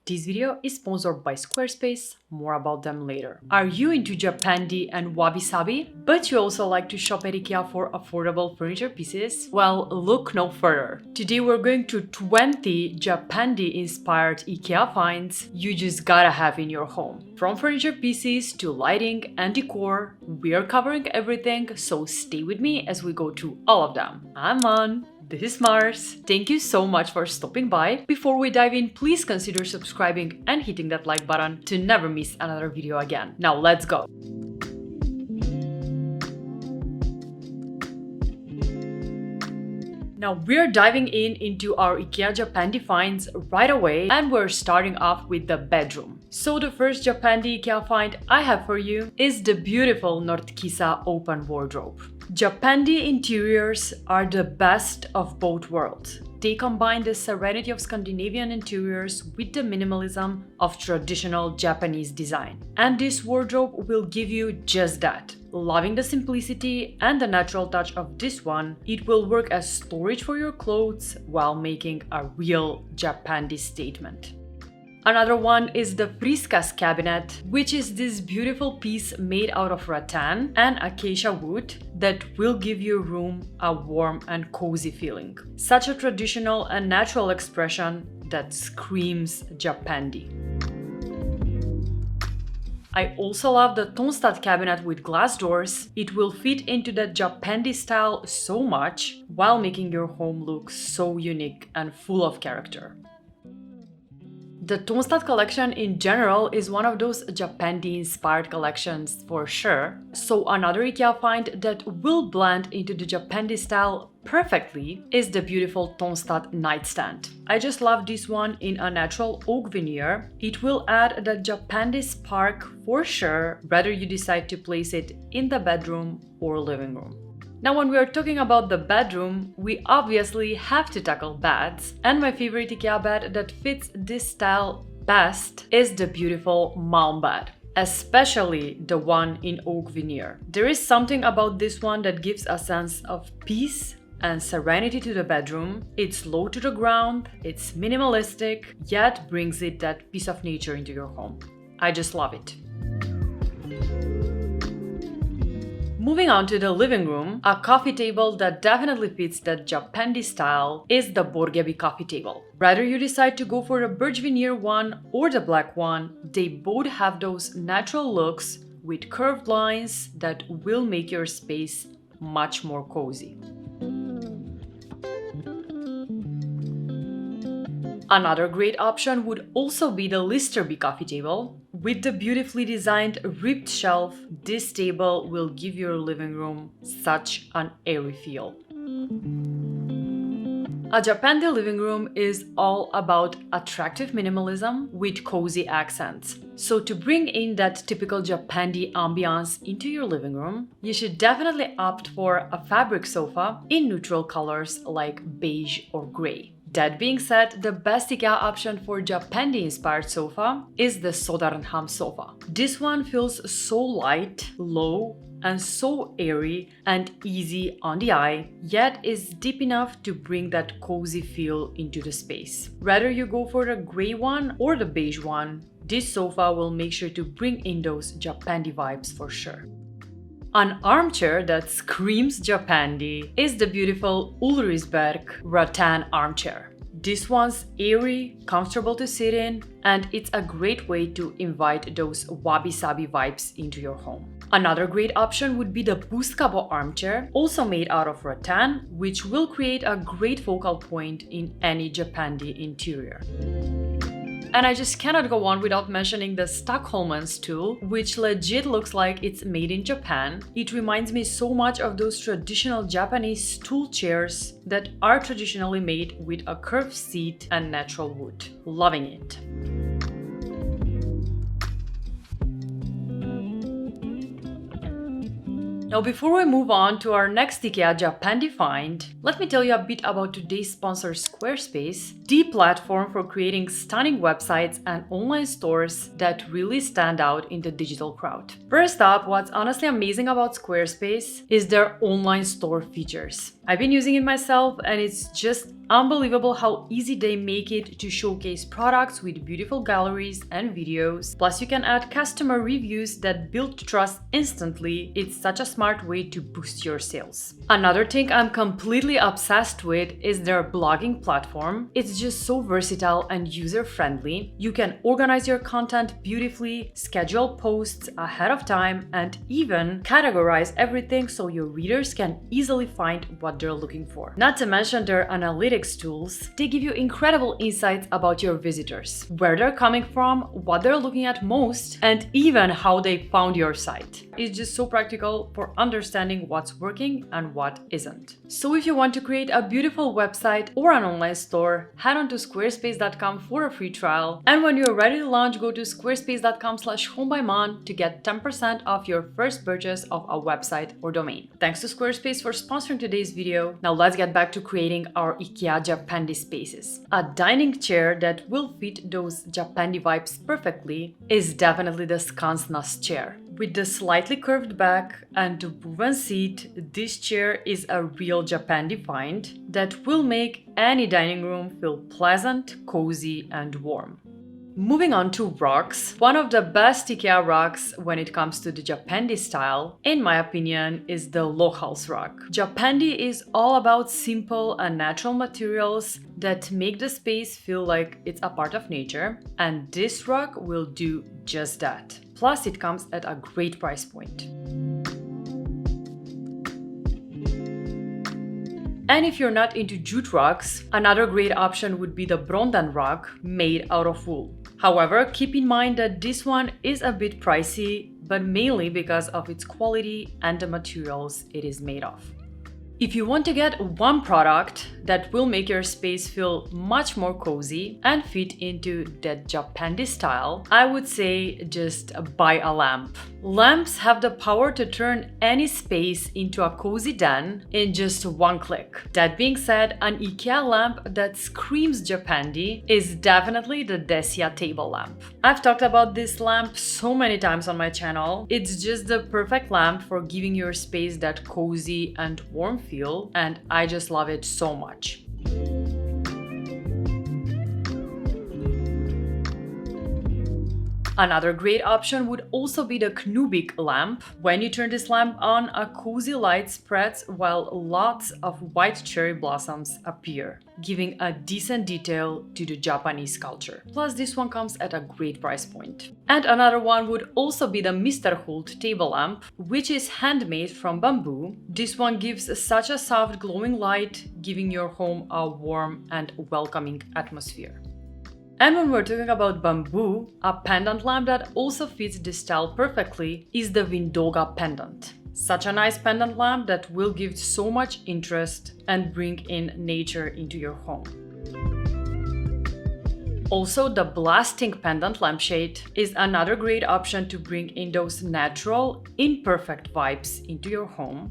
This video is sponsored by Squarespace, more about them later. Are you into Japandi and wabi-sabi, but you also like to shop at Ikea for affordable furniture pieces? Well, look no further. Today we're going to 20 Japandi-inspired Ikea finds you just gotta have in your home. From furniture pieces to lighting and decor, we're covering everything, so stay with me as we go through all of them. I'm On. This is Mars. Thank you so much for stopping by. Before we dive in, please consider subscribing and hitting that like button to never miss another video again. Now let's go! Now we're diving into our Ikea Japandi finds right away, and we're starting off with the bedroom. So the first Japandi Ikea find I have for you is the beautiful NORDKISA Open wardrobe. Japandi interiors are the best of both worlds. They combine the serenity of Scandinavian interiors with the minimalism of traditional Japanese design. And this wardrobe will give you just that. Loving the simplicity and the natural touch of this one, it will work as storage for your clothes while making a real Japandi statement. Another one is the FRYKSÅS Cabinet, which is this beautiful piece made out of rattan and acacia wood that will give your room a warm and cozy feeling. Such a traditional and natural expression that screams Japandi. I also love the TONSTAD Cabinet with glass doors. It will fit into the Japandi style so much while making your home look so unique and full of character. The TONSTAD collection in general is one of those Japandi-inspired collections for sure. So another Ikea find that will blend into the Japandi style perfectly is the beautiful TONSTAD Nightstand. I just love this one in a natural oak veneer. It will add the Japandi spark for sure, whether you decide to place it in the bedroom or living room. Now when we are talking about the bedroom, we obviously have to tackle beds, and my favorite Ikea bed that fits this style best is the beautiful MALM Bed, especially the one in oak veneer. There is something about this one that gives a sense of peace and serenity to the bedroom. It's low to the ground, it's minimalistic, yet brings it that piece of nature into your home. I just love it. Moving on to the living room, a coffee table that definitely fits that Japandi style is the BORGEBY Coffee Table. Whether you decide to go for the birch veneer one or the black one, they both have those natural looks with curved lines that will make your space much more cozy. Another great option would also be the LISTERBY Coffee Table. With the beautifully designed ribbed shelf, this table will give your living room such an airy feel. A Japandi living room is all about attractive minimalism with cozy accents. So to bring in that typical Japandi ambiance into your living room, you should definitely opt for a fabric sofa in neutral colors like beige or gray. That being said, the best Ikea option for Japandi-inspired sofa is the SÖDERHAMN Sofa. This one feels so light, low, and so airy and easy on the eye, yet is deep enough to bring that cozy feel into the space. Whether you go for the gray one or the beige one, this sofa will make sure to bring in those Japandi vibes for sure. An armchair that screams Japandi is the beautiful ULRIKSBERG rattan armchair. This one's airy, comfortable to sit in, and it's a great way to invite those wabi-sabi vibes into your home. Another great option would be the BUSKBO Armchair, also made out of rattan, which will create a great focal point in any Japandi interior. And I just cannot go on without mentioning the STACKHOLMEN Stool, which legit looks like it's made in Japan. It reminds me so much of those traditional Japanese stool chairs that are traditionally made with a curved seat and natural wood. Loving it. Now before we move on to our next Ikea Japandi find, let me tell you a bit about today's sponsor Squarespace, the platform for creating stunning websites and online stores that really stand out in the digital crowd. First up, what's honestly amazing about Squarespace is their online store features. I've been using it myself and it's just unbelievable how easy they make it to showcase products with beautiful galleries and videos. Plus you can add customer reviews that build trust instantly. It's such a smart way to boost your sales. Another thing I'm completely obsessed with is their blogging platform. It's just so versatile and user-friendly. You can organize your content beautifully, schedule posts ahead of time, and even categorize everything so your readers can easily find what they're looking for. Not to mention their analytics tools. They give you incredible insights about your visitors, where they're coming from, what they're looking at most, and even how they found your site. It's just so practical for understanding what's working and what isn't. So if you want to create a beautiful website or an online store, head on to squarespace.com for a free trial. And when you're ready to launch, go to squarespace.com/homebymon to get 10% off your first purchase of a website or domain. Thanks to Squarespace for sponsoring today's video. Now let's get back to creating our Ikea Japandi spaces. A dining chair that will fit those Japandi vibes perfectly is definitely the SKANSNÄS Chair. With the slightly curved back and the woven seat, this chair is a real Japandi find that will make any dining room feel pleasant, cozy, and warm. Moving on to rugs, one of the best Ikea rugs when it comes to the Japandi style, in my opinion, is the LOHALS Rug. Japandi is all about simple and natural materials that make the space feel like it's a part of nature, and this rug will do just that. Plus, it comes at a great price point. And if you're not into jute rugs, another great option would be the BRÖNDEN Rug made out of wool. However, keep in mind that this one is a bit pricey, but mainly because of its quality and the materials it is made of. If you want to get one product that will make your space feel much more cozy and fit into that Japandi style, I would say just buy a lamp. Lamps have the power to turn any space into a cozy den in just one click. That being said, an Ikea lamp that screams Japandi is definitely the DEJSA Table lamp. I've talked about this lamp so many times on my channel. It's just the perfect lamp for giving your space that cozy and warm feel, and I just love it so much. Another great option would also be the KNUBBIG lamp. When you turn this lamp on, a cozy light spreads while lots of white cherry blossoms appear, giving a decent detail to the Japanese culture. Plus, this one comes at a great price point. And another one would also be the MISTERHULT Table lamp, which is handmade from bamboo. This one gives such a soft glowing light, giving your home a warm and welcoming atmosphere. And when we're talking about bamboo, a pendant lamp that also fits this style perfectly is the VINDÖGA Pendant. Such a nice pendant lamp that will give so much interest and bring in nature into your home. Also, the BLÅSTÖNG Pendant lampshade is another great option to bring in those natural, imperfect vibes into your home.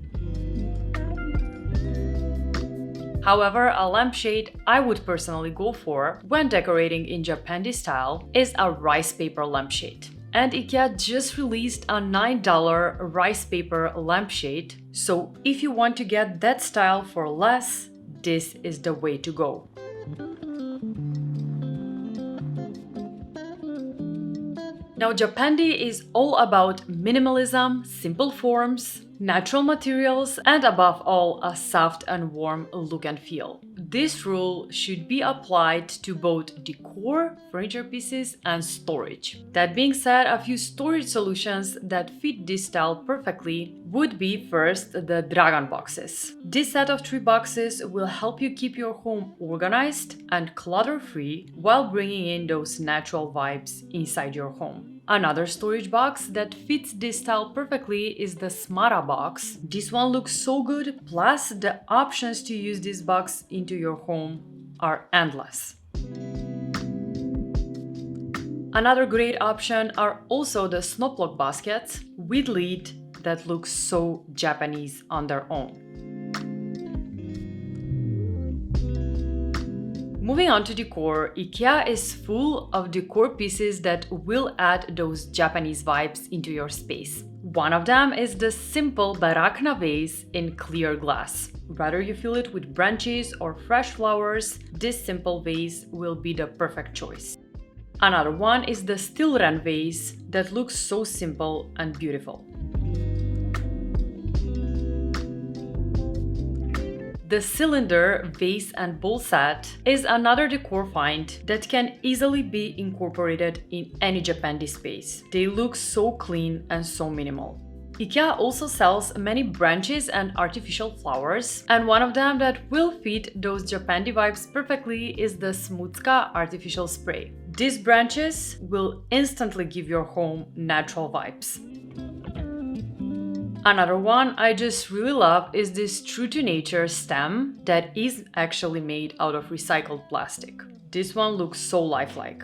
However, a lampshade I would personally go for when decorating in Japandi style is a rice paper lampshade. And Ikea just released a $9 rice paper lampshade, so if you want to get that style for less, this is the way to go. Now, Japandi is all about minimalism, simple forms, natural materials, and above all, a soft and warm look and feel. This rule should be applied to both decor, furniture pieces, and storage. That being said, a few storage solutions that fit this style perfectly would be first the Dragon boxes. This set of 3 boxes will help you keep your home organized and clutter-free while bringing in those natural vibes inside your home. Another storage box that fits this style perfectly is the Smara box. This one looks so good, plus the options to use this box into your home are endless. Another great option are also the snowblock baskets with lid that look so Japanese on their own. Moving on to decor, Ikea is full of decor pieces that will add those Japanese vibes into your space. One of them is the simple Barakna vase in clear glass. Whether you fill it with branches or fresh flowers, this simple vase will be the perfect choice. Another one is the Stilren vase that looks so simple and beautiful. The cylinder vase and bowl set is another decor find that can easily be incorporated in any Japandi space. They look so clean and so minimal. Ikea also sells many branches and artificial flowers, and one of them that will fit those Japandi vibes perfectly is the Smutska artificial spray. These branches will instantly give your home natural vibes. Another one I just really love is this True to Nature stem that is actually made out of recycled plastic. This one looks so lifelike.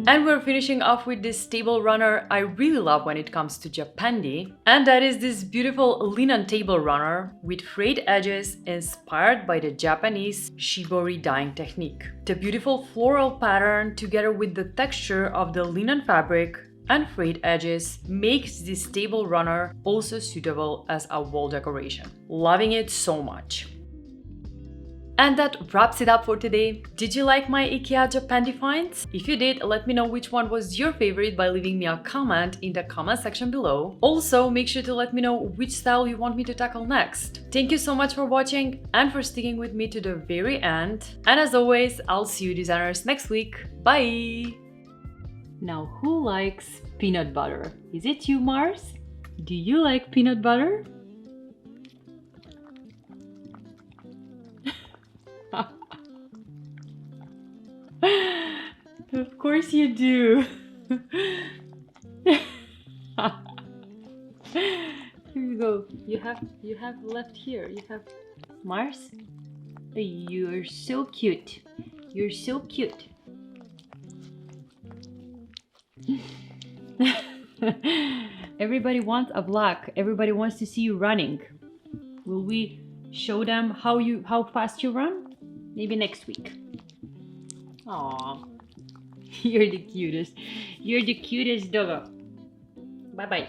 And we're finishing off with this table runner I really love when it comes to Japandi, and that is this beautiful linen table runner with frayed edges inspired by the Japanese shibori dyeing technique. The beautiful floral pattern together with the texture of the linen fabric and frayed edges makes this table runner also suitable as a wall decoration. Loving it so much. And that wraps it up for today. Did you like my IKEA Japandi finds? If you did, let me know which one was your favorite by leaving me a comment in the comment section below. Also, make sure to let me know which style you want me to tackle next. Thank you so much for watching and for sticking with me to the very end. And as always, I'll see you designers next week. Bye! Now, who likes peanut butter? Is it you, Mars? Do you like peanut butter? Of course you do. Here you go. You have left here. You have Mars. You're so cute. You're so cute. Everybody wants a vlog. Everybody wants to see you running. Will we show them how fast you run? Maybe next week. Aw, you're the cutest. You're the cutest doggo. Bye bye.